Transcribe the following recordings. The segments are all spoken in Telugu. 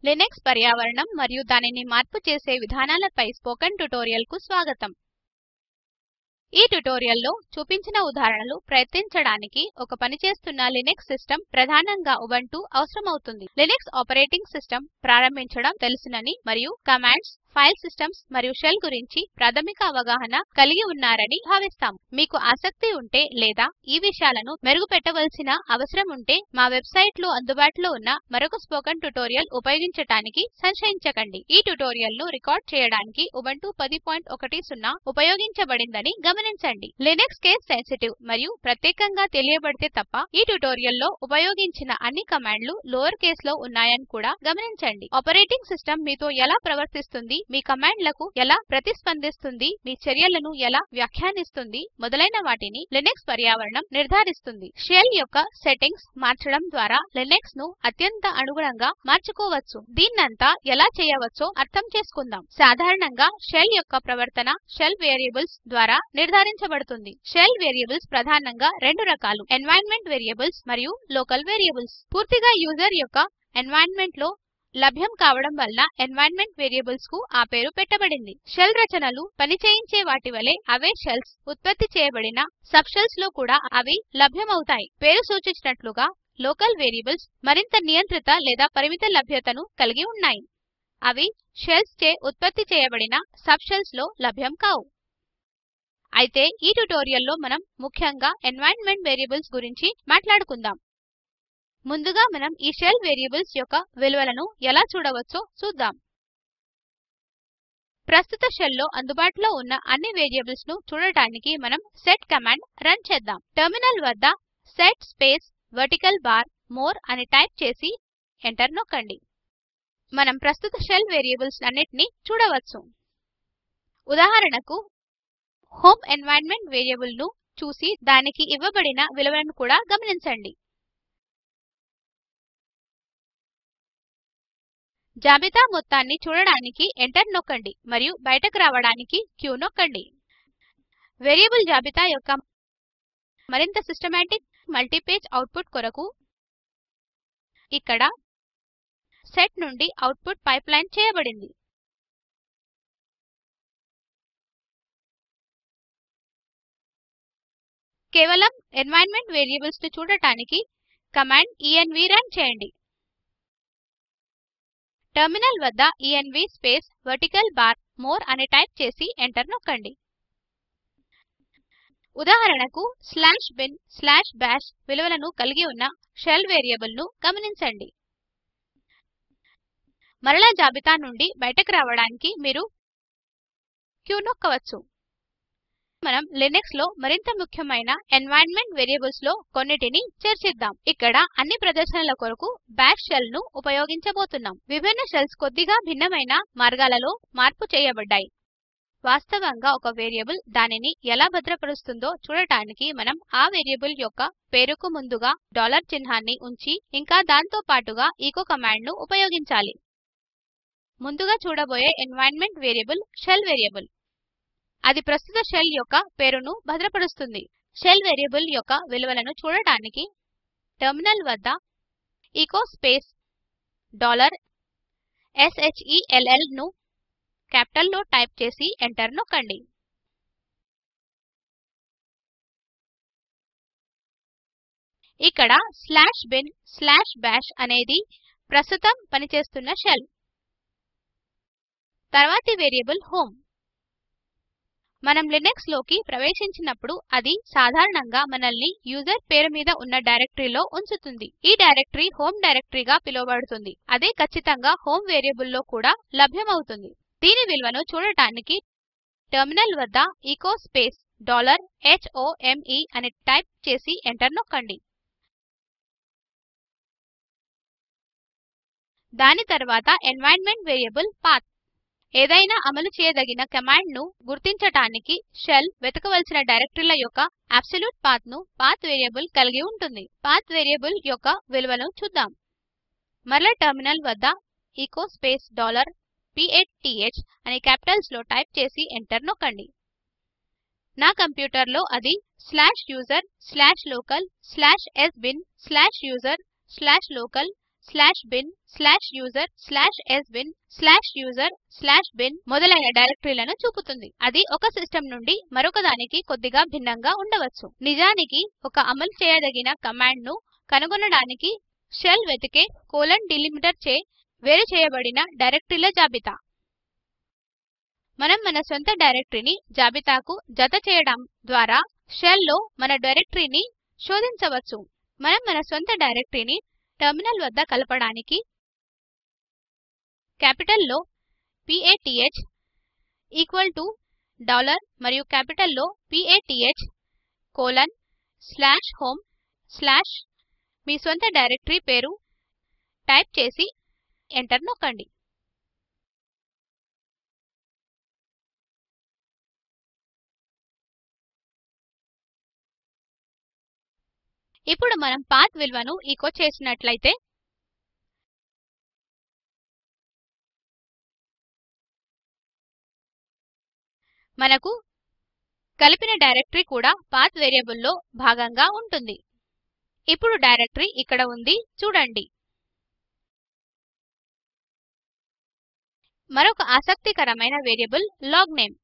లినక్స్ పర్యావరణం మరియు దానిని మార్పు చేసే విధానాలపై స్పోకెన్ ట్యుటోరియల్ కు స్వాగతం. ఈ ట్యుటోరియల్ లో చూపించిన ఉదాహరణలు ప్రయత్నించడానికి ఒక పనిచేస్తున్న లినక్స్ సిస్టమ్ ప్రధానంగా ఉబుంటు అవసరమవుతుంది. లినక్స్ ఆపరేటింగ్ సిస్టమ్ ప్రారంభించడం తెలుసునని మరియు కమాండ్స్, ఫైల్ సిస్టమ్స్ మరియు షెల్ గురించి ప్రాథమిక అవగాహన కలిగి ఉన్నారని భావిస్తాము. మీకు ఆసక్తి ఉంటే లేదా ఈ విషయాలను మెరుగుపెట్టవలసిన అవసరం ఉంటే మా వెబ్సైట్ లో అందుబాటులో ఉన్న మరొక స్పోకెన్ ట్యుటోరియల్ ఉపయోగించడానికి సంశయించకండి. ఈ ట్యుటోరియల్ ను రికార్డ్ చేయడానికి ఉబుంటు 10.10 ఉపయోగించబడిందని గమనించండి. లినక్స్ కేస్ సెన్సిటివ్ మరియు ప్రత్యేకంగా తెలియబడితే తప్ప ఈ ట్యుటోరియల్ లో ఉపయోగించిన అన్ని కమాండ్లు లోయర్ కేస్ లో ఉన్నాయని కూడా గమనించండి. ఆపరేటింగ్ సిస్టమ్ మీతో ఎలా ప్రవర్తిస్తుంది, మీ కమాండ్లకు ఎలా ప్రతిస్పందిస్తుంది, మీ చర్యలను ఎలా వ్యాఖ్యానిస్తుంది మొదలైన వాటిని లినక్స్ పర్యావరణం నిర్ధారిస్తుంది. షెల్ యొక్క సెట్టింగ్స్ మార్చడం ద్వారా లినక్స్ ను అత్యంత అనుగుణంగా మార్చుకోవచ్చు. దీన్నంతా ఎలా చేయవచ్చో అర్థం చేసుకుందాం. సాధారణంగా షెల్ యొక్క ప్రవర్తన షెల్ వేరియబుల్స్ ద్వారా నిర్ధారించబడుతుంది. షెల్ వేరియబుల్స్ ప్రధానంగా రెండు రకాలు: ఎన్వైరన్మెంట్ వేరియబుల్స్ మరియు లోకల్ వేరియబుల్స్. పూర్తిగా యూజర్ యొక్క ఎన్వైరన్మెంట్ లో లభ్యం కావడం వలన ఎన్వైరన్మెంట్ వేరియబుల్స్ కు ఆ పేరు పెట్టబడింది. షెల్ రచనలు పనిచేయించే వాటి వలె అవే షెల్స్ ఉత్పత్తి చేయబడిన సబ్ షెల్స్ లో కూడా అవి లభ్యమవుతాయి. పేరు సూచించినట్లుగా లోకల్ వేరియబుల్స్ మరింత నియంత్రిత లేదా పరిమిత లభ్యతను కలిగి ఉన్నాయి. అవి షెల్స్ చే ఉత్పత్తి చేయబడిన సబ్ షెల్స్ లో లభ్యం కావు. అయితే ఈ ట్యుటోరియల్ లో మనం ముఖ్యంగా ఎన్వైరన్మెంట్ వేరియబుల్స్ గురించి మాట్లాడుకుందాం. ముందుగా మనం ఈ షెల్ వేరియబుల్స్ యొక్క విలువలను ఎలా చూడవచ్చో చూద్దాం. ప్రస్తుత షెల్ లో అందుబాటులో ఉన్న అన్ని వేరియబుల్స్ ను చూడటానికి మనం సెట్ కమాండ్ రన్ చేద్దాం. టెర్మినల్ వద్ద set space vertical bar more అని టైప్ చేసి ఎంటర్ నొక్కండి. మనం ప్రస్తుత షెల్ వేరియబుల్స్ అన్నిటిని చూడవచ్చు. ఉదాహరణకు హోమ్ ఎన్వైరన్మెంట్ వేరియబుల్ ను చూసి దానికి ఇవ్వబడిన విలువలను కూడా గమనించండి. జాబితా మొత్తాన్ని చూడడానికి ఎంటర్ నొక్కండి మరియు బయటకు రావడానికి q నొక్కండి. వేరియబుల్ జాబితా యొక్క మరింత సిస్టమాటిక్ మల్టీపేజ్ అవుట్పుట్ కొరకు ఇక్కడ సెట్ నుండి అవుట్పుట్ పైప్లైన్ చేయబడింది. కేవలం ఎన్వైరన్మెంట్ వేరియబుల్స్ ను చూడటానికి కమాండ్ ఎన్వ్ రన్ చేయండి. టెర్మినల్ వద్ద ఎన్వ్ స్పేస్ వర్టికల్ బార్ మోర్ అని టైప్ చేసి ఎంటర్ నొక్కండి. ఉదాహరణకు bin/bash విలువలను కలిగి ఉన్న షెల్ వేరియబుల్ ను గమనించండి. మరలా జాబితా నుండి బయటకు రావడానికి మీరు q నొక్కవచ్చు. మనం లినక్స్ లో మరింత ముఖ్యమైన ఎన్వైరన్మెంట్ వేరియబుల్స్ లో కొన్నిటిని చర్చిద్దాం. ఇక్కడ అన్ని ప్రదర్శనల కొరకు బాష్ షెల్ ను ఉపయోగించబోతున్నాం. విభిన్న షెల్స్ కొద్దిగా భిన్నమైన మార్గాలలో మార్పు చేయబడ్డాయి. వాస్తవంగా ఒక వేరియబుల్ దానిని ఎలా భద్రపరుస్తుందో చూడటానికి మనం ఆ వేరియబుల్ యొక్క పేరుకు ముందుగా డాలర్ చిహ్నాన్ని ఉంచి ఇంకా దాంతో పాటుగా ఎచో కమాండ్ ను ఉపయోగించాలి. ముందుగా చూడబోయే ఎన్వైరన్మెంట్ వేరియబుల్ షెల్ వేరియబుల్. అది ప్రస్తుత షెల్ యొక్క పేరును భద్రపరుస్తుంది. షెల్ వేరియబుల్ యొక్క విలువలను చూడటానికి టెర్మినల్ వద్ద ఎచో స్పేస్ $shell ను క్యాపిటల్ లో టైప్ చేసి ఎంటర్ నొక్కండి. ఇక్కడ bin/bash అనేది ప్రస్తుతం పనిచేస్తున్న షెల్. తర్వాతి వేరియబుల్ హోమ్. మనం లినక్స్ లోకి ప్రవేశించినప్పుడు అది సాధారణంగా మనల్ని యూజర్ పేరు మీద ఉన్న డైరెక్టరీలో ఉంచుతుంది. ఈ డైరెక్టరీ హోమ్ డైరెక్టరీగా పిలువబడుతుంది. అదే ఖచ్చితంగా హోమ్ వేరియబుల్ లో కూడా లభ్యమవుతుంది. దీని విలువను చూడటానికి టెర్మినల్ వద్ద ఎచో స్పేస్ $home అని టైప్ చేసి ఎంటర్ నొక్కండి. దాని తర్వాత ఎన్వైరన్మెంట్ వేరియబుల్ పాత్. ఏదైనా అమలు చేయదగిన కమాండ్ ను గుర్తించటానికి షెల్ వెతకవలసిన డైరెక్టరీల యొక్క అబ్సొల్యూట్ పాత్ ను పాత్ వేరియబుల్ కలిగి ఉంటుంది. పాత్ వేరియబుల్ యొక్క విలువను చూద్దాం. మరలా టెర్మినల్ వద్ద ఎచో స్పేస్ $path అని క్యాపిటల్స్ లో టైప్ చేసి ఎంటర్ నొక్కండి. నా కంప్యూటర్ లో అది /user/local/sbin/user/local /bin/user/sbin/user/bin మొదలైన డైరెక్టరీలను చూపుతుంది. అది ఒక సిస్టమ్ నుండి మరొక దానికి కొద్దిగా భిన్నంగా ఉండవచ్చు. నిజానికి ఒక అమలు చేయదగిన కమాండ్ ను కనుగొనడానికి షెల్ వెతికే డెలిమిటర్ చే వేరుచేయబడిన డైరెక్టరీల జాబితా. మనం మన సొంత డైరెక్టరీని జాబితాకు జత చేయడం ద్వారా షెల్ లో మన డైరెక్టరీని శోధించవచ్చు. మనం మన సొంత డైరెక్టరీని టెర్మినల్ వద్ద కలపడానికి క్యాపిటల్ లో PATH ఈక్వల్ టు డాలర్ మరియు క్యాపిటల్ లో PATH :home/ మీ సొంత డైరెక్టరీ పేరు టైప్ చేసి ఎంటర్ నొక్కండి. ఇప్పుడు మనం పాత్ విలువను ఎచో చేసినట్లయితే మనకు కలిపిన డైరెక్టరీ కూడా పాత్ వేరియబుల్ లో భాగంగా ఉంటుంది. ఇప్పుడు డైరెక్టరీ ఇక్కడ ఉంది చూడండి. మరొక ఆసక్తికరమైన వేరియబుల్ లాగ్నేమ్.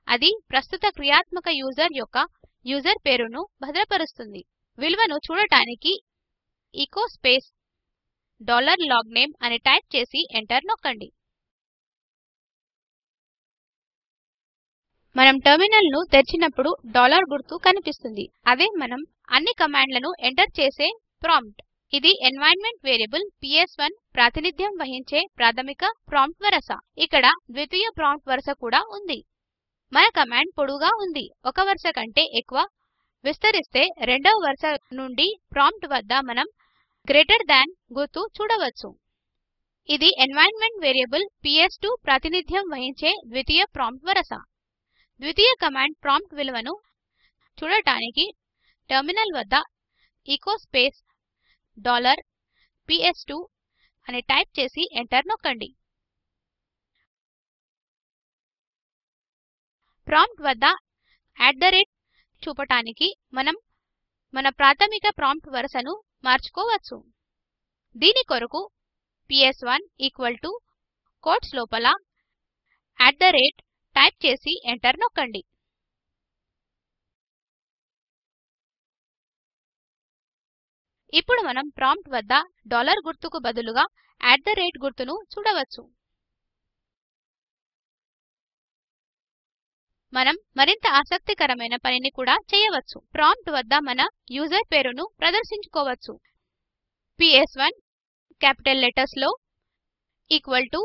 అది ప్రస్తుత క్రియాత్మక యూజర్ యొక్క యూజర్ పేరును భద్రపరుస్తుంది. విలువను చూడటానికి ఎచో స్పేస్ $logname అని టైప్ చేసి ఎంటర్ నొక్కండి. మనం టెర్మినల్ ను తెరిచినప్పుడు డాలర్ గుర్తు కనిపిస్తుంది. అదే మనం అన్ని కమాండ్లను ఎంటర్ చేసే ప్రాంప్ట్. ఇది ఎన్వైరన్మెంట్ వేరియబుల్ ps1 ప్రాతినిధ్యం వహించే ప్రాథమిక ప్రాంప్ట్ వరస. ఇక్కడ ద్వితీయ ప్రాంప్ట్ వరస కూడా ఉంది. మన కమాండ్ పొడవుగా ఉంది. ఒక వరుస కంటే ఎక్కువ విస్తరిస్తే రెండవ వరుస నుండి ప్రాంప్ట్ వద్ద మనం గ్రేటర్ థాన్ గుర్తు చూడవచ్చు. ఇది ఎన్వైరన్మెంట్ వేరియబుల్ ps2 ప్రాతినిధ్యం వహించే ద్వితీయ ప్రాంప్ట్ వరస. ద్వితీయ కమాండ్ ప్రాంప్ట్ విలువను చూడటానికి టెర్మినల్ వద్ద ఎచో స్పేస్ $ps2 అని టైప్ చేసి ఎంటర్ నొక్కండి. ప్రాంప్ట్ వద్ద చూపటానికి మనం మన ప్రాథమిక ప్రాంప్ట్ వరసను మార్చుకోవచ్చు. దీని కొరకు ps1 ఈక్వల్ టు కోట్స్ లోపల టైప్ చేసి ఎంటర్ నొక్కండి. ఇప్పుడు మనం ప్రాంప్ట్ వద్ద డాలర్ గుర్తుకు బదులుగా గుర్తును చూడవచ్చు. మనం మరింత ఆసక్తికరమైన పనిని కూడా చేయవచ్చు. ప్రాంప్ట్ వద్ద మన యూజర్ పేరును ప్రదర్శించుకోవచ్చు. ps1 క్యాపిటల్ లెటర్స్ లో ఈక్వల్ టు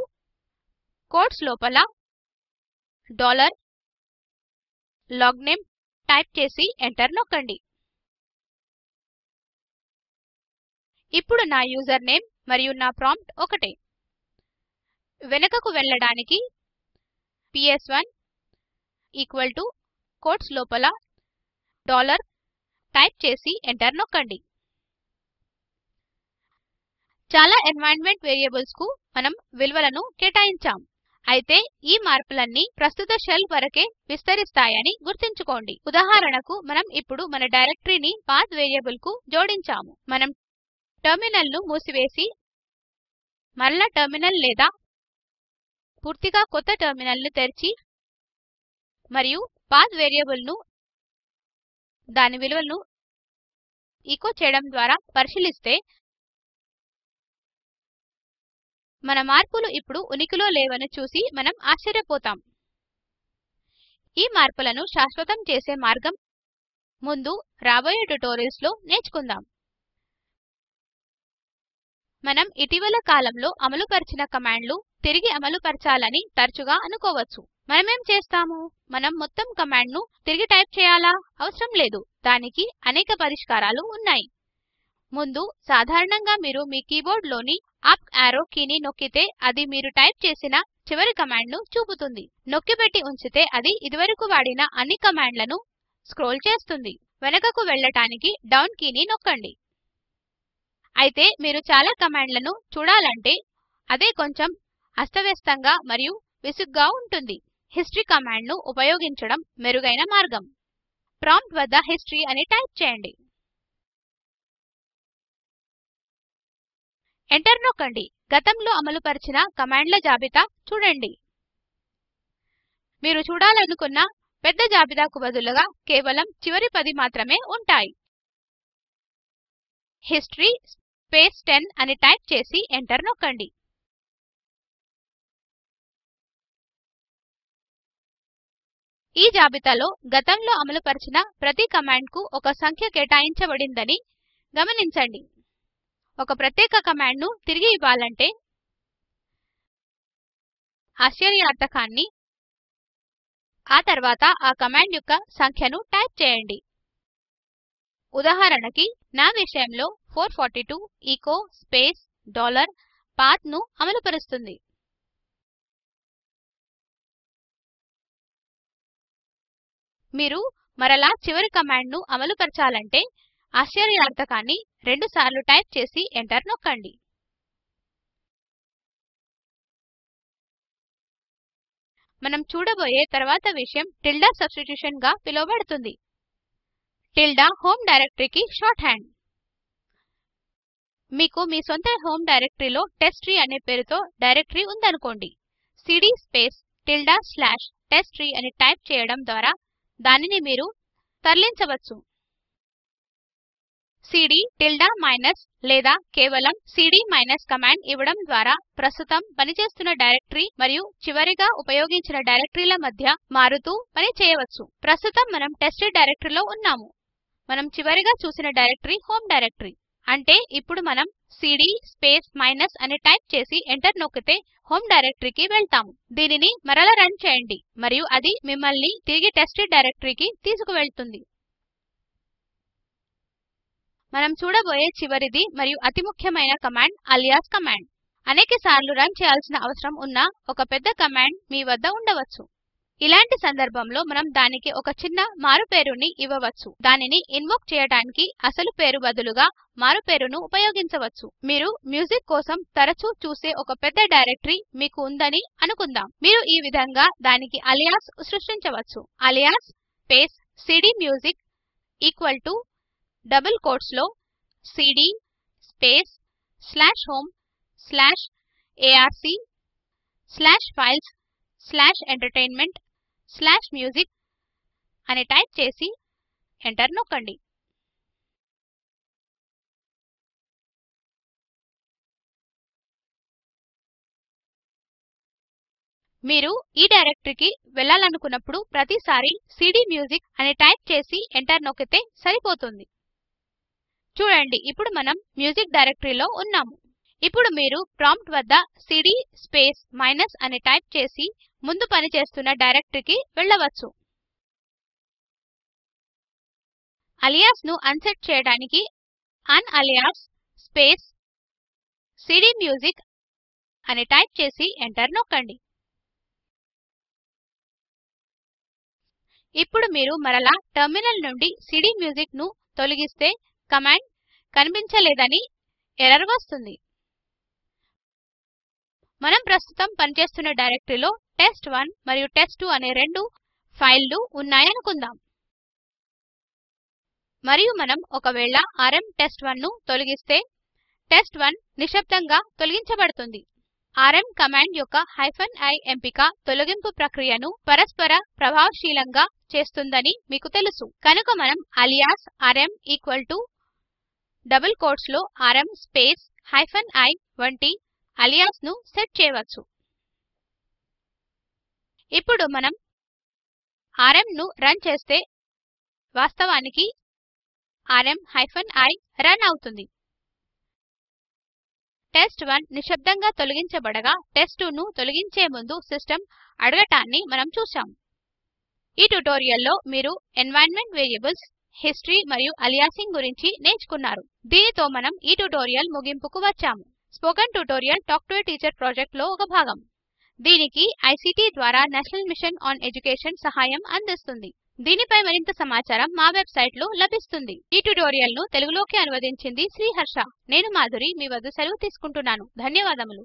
కోట్స్ లోపల $logname టైప్ చేసి ఎంటర్ నొక్కండి. ఇప్పుడు నా యూజర్ నేమ్ మరియు నా ప్రాంప్ట్ ఒకటే. వెనుకకు వెళ్ళడానికి ps1 ఈక్వల్ టు కోట్స్ లోపల డాలర్ టైప్ చేసి ఎంటర్ నొక్కండి. చాలా ఎన్వైరన్మెంట్ వేరియబుల్స్ కు మనం విలువలను కేటాయించాం. అయితే ఈ మార్పులన్నీ ప్రస్తుత షెల్ వరకే విస్తరిస్తాయని గుర్తుంచుకోండి. ఉదాహరణకు మనం ఇప్పుడు మన డైరెక్టరీని పాత్ వేరియబుల్ కు జోడించాము. మనం టెర్మినల్ ను మూసివేసి మరల టెర్మినల్ లేదా పూర్తిగా కొత్త టెర్మినల్ ను తెరిచి మరియు పాత్ వేరియబుల్ ను దాని విలువను ఎచో చేయడం ద్వారా పరిశీలిస్తే మన మార్పులు ఇప్పుడు ఉనికిలో లేవని చూసి మనం ఆశ్చర్యపోతాం. ఈ మార్పులను శాశ్వతం చేసే మార్గం ముందు రాబోయే ట్యుటోరియల్స్ లో నేర్చుకుందాం. మనం ఇటీవల కాలంలో అమలుపరిచిన కమాండ్లు తిరిగి అమలుపరచాలని తరచుగా అనుకోవచ్చు. మనమేం చేస్తాము? మనం మొత్తం కమాండ్ ను తిరిగి టైప్ చేయాలా? అవసరం లేదు. దానికి అనేక పరిష్కారాలు ఉన్నాయి. ముందు సాధారణంగా మీరు మీ కీబోర్డ్ లోని అప్ యారో కీని నొక్కితే అది మీరు టైప్ చేసిన చివరి కమాండ్ ను చూపుతుంది. నొక్కిపెట్టి ఉంచితే అది ఇదివరకు వాడిన అన్ని కమాండ్లను స్క్రోల్ చేస్తుంది. వెనుకకు వెళ్ళటానికి డౌన్ కీని నొక్కండి. అయితే మీరు చాలా కమాండ్లను చూడాలంటే అదే కొంచెం అస్తవ్యస్తంగా మరియు విసుగుగా ఉంటుంది. హిస్టరీ కమాండ్ ను ఉపయోగించడం మెరుగైన మార్గం. ప్రాంప్ట్ వద్ద హిస్టరీ అని టైప్ చేయండి. ఎంటర్ నొక్కండి. గతంలో అమలుపరిచిన కమాండ్ల జాబితా చూడండి. మీరు చూడాలనుకున్న పెద్ద జాబితాకు బదులుగా కేవలం చివరి 10 మాత్రమే ఉంటాయి. హిస్టరీ స్పేస్ 10 అని టైప్ చేసి ఎంటర్ నొక్కండి. ఈ జాబితాలో గతంలో అమలుపరిచిన ప్రతి కమాండ్కు ఒక సంఖ్య కేటాయించబడిందని గమనించండి. ఒక ప్రత్యేక కమాండ్ను తిరిగి ఇవ్వాలంటే ఆశ్చర్యార్థకాన్ని ఆ తర్వాత ఆ కమాండ్ యొక్క సంఖ్యను టైప్ చేయండి. ఉదాహరణకి నా విషయంలో 442 ఎచో స్పేస్ $path ను అమలుపరుస్తుంది. మీరు మరలా చివరి కమాండ్ను అమలుపరచాలంటే ఆశ్చర్యార్థకాన్ని రెండుసార్లు టైప్ చేసి ఎంటర్ నొక్కండి. మనం చూడబోయే తర్వాత విషయం టిల్డా సబ్స్టిట్యూషన్ గా పిలువబడుతుంది. టిల్డా హోమ్ డైరెక్టరీకి షార్ట్ హ్యాండ్. మీకు మీ సొంత హోమ్ డైరెక్టరీలో టెస్ట్ట్రీ అనే పేరుతో డైరెక్టరీ ఉందనుకోండి. CD space tilde slash test tree అని టైప్ చేయడం ద్వారా దానిని మీరు తరలించవచ్చు. సీడీ టిల్డా మైనస్ లేదా కేవలం సీడీ మైనస్ కమాండ్ ఇవ్వడం ద్వారా ప్రస్తుతం పనిచేస్తున్న డైరెక్టరీ మరియు చివరిగా ఉపయోగించిన డైరెక్టరీల మధ్య మారుతూ పని చేయవచ్చు. ప్రస్తుతం మనం టెస్ట్ట్రీ డైరెక్టరీలో ఉన్నాము. మనం చివరిగా చూసిన డైరెక్టరీ హోమ్ డైరెక్టరీ. అంటే ఇప్పుడు మనం సీడీ స్పేస్ మైనస్ అని టైప్ చేసి ఎంటర్ నొక్కితే హోమ్ డైరెక్టరీకి వెళ్తాము. దీనిని మరల రన్ చేయండి మరియు అది మిమ్మల్ని తిరిగి టెస్ట్ట్రీ డైరెక్టరీకి తీసుకువెళుతుంది. మనం చూడబోయే చివరిది మరియు అతి ముఖ్యమైన కమాండ్ అలియాస్ కమాండ్. అనేకసార్లు రన్ చేయాల్సిన అవసరం ఉన్న ఒక పెద్ద కమాండ్ మీ వద్ద ఉండవచ్చు. ఇలాంటి సందర్భంలో మనం దానికి ఒక చిన్న మారుపేరుని ఇవ్వవచ్చు. దానిని ఇన్వోక్ చేయడానికి అసలు పేరు బదులుగా మారుపేరును ఉపయోగించవచ్చు. మీరు మ్యూజిక్ కోసం తరచూ చూసే ఒక పెద్ద డైరెక్టరీ మీకు ఉందని అనుకుందాం. మీరు ఈ విధంగా దానికి అలియాస్ సృష్టించవచ్చు. Alias space cdmusic equal to double quotes లో cd space slash home slash arc slash files slash entertainment slash music అని టైప్ చేసి ఎంటర్ నొక్కండి. మీరు ఈ డైరెక్టరీకి వెళ్ళాలనుకున్నప్పుడు ప్రతిసారి cdmusic అని టైప్ చేసి ఎంటర్ నొక్కితే సరిపోతుంది. చూడండి, ఇప్పుడు మనం మ్యూజిక్ డైరెక్టరీలో ఉన్నాము. ఇప్పుడు మీరు ప్రాంప్ట్ వద్ద సీడీ స్పేస్ మైనస్ అని టైప్ చేసి ముందు పనిచేస్తున్న డైరెక్టరీకి వెళ్ళవచ్చు. అలియాస్ ను అన్సెట్ చేయడానికి unalias స్పేస్ cdmusic అని టైప్ చేసి ఎంటర్ నొక్కండి. ఇప్పుడు మీరు మరలా టెర్మినల్ నుండి cdmusic ను తొలగిస్తే కమాండ్ కనిపించలేదని ఎర్రర్ వస్తుంది. మనం ప్రస్తుతం పనిచేస్తున్న డైరెక్టరీలో టెస్ట్1 మరియు టెస్ట్2 అనే రెండు ఫైళ్లు ఉన్నాయనుకుందాం. మరియు మనం ఒకవేళ ఆర్ఎం టెస్ట్1 ను తొలగిస్తే టెస్ట్1 నిశ్శబ్దంగా తొలగించబడుతుంది. ఆర్ఎం కమాండ్ యొక్క -i ఎంపిక తొలగింపు ప్రక్రియను పరస్పర ప్రభావశీలంగా చేస్తుందని మీకు తెలుసు. కనుక మనం alias RM equal to double quotes లో ఆర్ఎం స్పేస్ -i వంటి అలియాస్ ను సెట్ చేయవచ్చు. ఇప్పుడు మనం ఆర్ఎం ను రన్ చేస్తే వాస్తవానికి rm-i రన్ అవుతుంది. టెస్ట్1 నిశ్శబ్దంగా తొలగించబడగా టెస్ట్2 ను తొలగించే ముందు సిస్టమ్ అడగటాన్ని మనం చూశాం. ఈ ట్యుటోరియల్లో మీరు ఎన్వైరన్మెంట్ వేరియబుల్స్, హిస్టరీ మరియు అలియాసింగ్ గురించి నేర్చుకున్నారు. దీనితో మనం ఈ ట్యుటోరియల్ ముగింపుకు వచ్చాము. Spoken tutorial talk to A teacher project లో ఒక భాగం. దీనికి ఐసీటీ ద్వారా నేషనల్ మిషన్ ఆన్ ఎడ్యుకేషన్ సహాయం అందిస్తుంది. దీనిపై మరింత సమాచారం మా వెబ్సైట్ లో లభిస్తుంది. ఈ ట్యుటోరియల్ ను తెలుగులోకి అనువదించింది శ్రీహర్ష. నేను మాధురి మీ వద్ద సెలవు తీసుకుంటున్నాను. ధన్యవాదములు.